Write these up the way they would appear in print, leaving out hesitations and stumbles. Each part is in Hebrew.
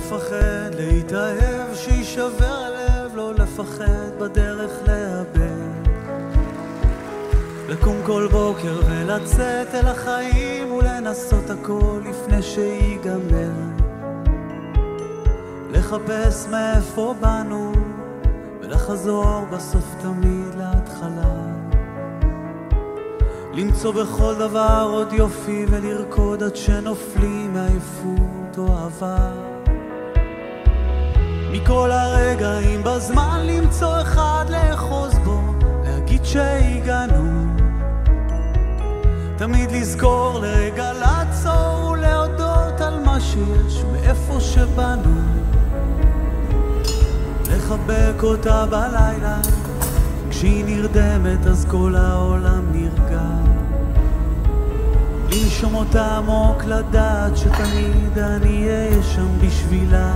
לפחד להתאהב, שישבר הלב, לא לפחד בדרך לאבד, לקום כל בוקר ולצאת אל החיים ולנסות הכל לפני שיגמר, לחפש מאיפה באנו ולחזור בסוף תמיד להתחלה, למצוא בכל דבר עוד יופי ולרקוד עד שנופלים מעייפות או אהבה, מכל הרגעים בזמן למצוא אחד לאחוז בו, להגיד שהגענו, תמיד לזכור לרגע לעצור ולהודות על מה שיש מאיפה שבאנו, לחבק אותה בלילה כשהיא נרדמת אז כל העולם נרגע, לנשום אותה עמוק לדעת שתמיד אני אהיה שם בשבילה,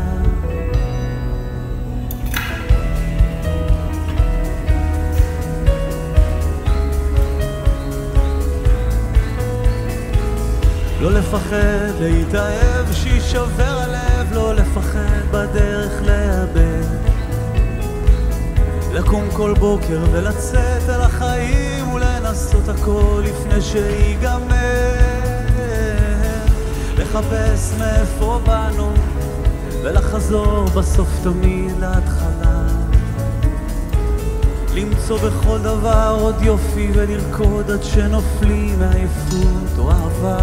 לא לפחד להתאהב, שישבר הלב, לא לפחד בדרך לאבד, לקום כל בוקר ולצאת אל החיים ולנסות הכל לפני שיגמר, לחפש מאיפה באנו ולחזור בסוף תמיד להתחלה, למצוא בכל דבר עוד יופי ולרקוד עד שנופלים מעייפות או אהבה,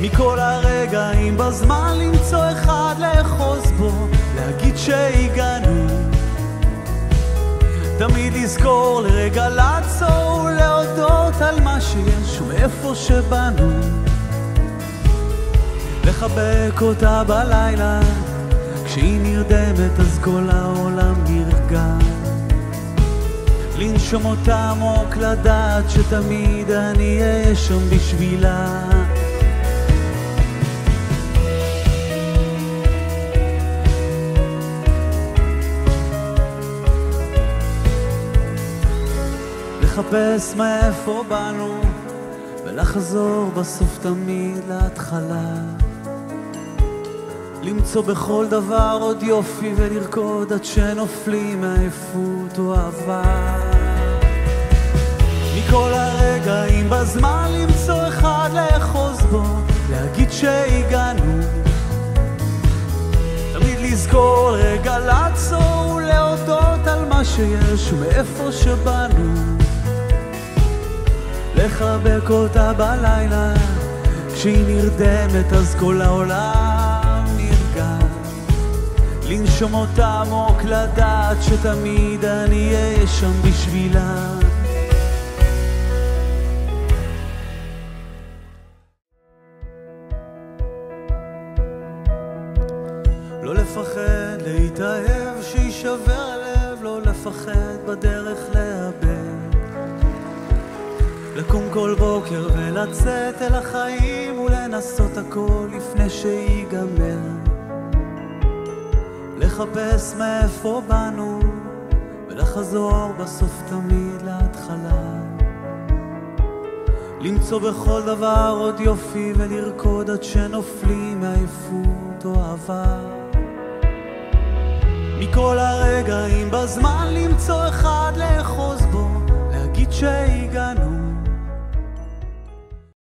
מכל הרגעים בזמן למצוא אחד לאחוז בו, להגיד שהגענו, תמיד לזכור לרגע לעצור ולהודות על מה שיש ומאיפה שבאנו, לחבק אותה בלילה כשהיא נרדמת אז כל העולם נרגע, לנשום אותה עמוק לדעת שתמיד אני אהיה שם בשבילה, לחפש מאיפה באנו ולחזור בסוף תמיד להתחלה, למצוא בכל דבר עוד יופי ולרקוד עד שנופלים מעייפות או אהבה, מכל הרגעים בזמן למצוא אחד לאחוז בו, להגיד שהגענו, תמיד לזכור רגע לעצור ולהודות על מה שיש ומאיפה שבאנו, לחבק אותה בלילה כשהיא נרדמת אז כל העולם נרגע, לנשום אותה עמוק לדעת שתמיד אני אהיה שם בשבילה, לא לפחד להתאהב, שישבר הלב, לא לפחד בדרך לאבד, לקום כל בוקר ולצאת אל החיים ולנסות הכל לפני שיגמר, לחפש מאיפה באנו ולחזור בסוף תמיד להתחלה, למצוא בכל דבר עוד יופי ולרקוד עד שנופלים מעייפות או אהבה, מכל הרגעים בזמן למצוא אחד לאחוז בו, להגיד שהגענו,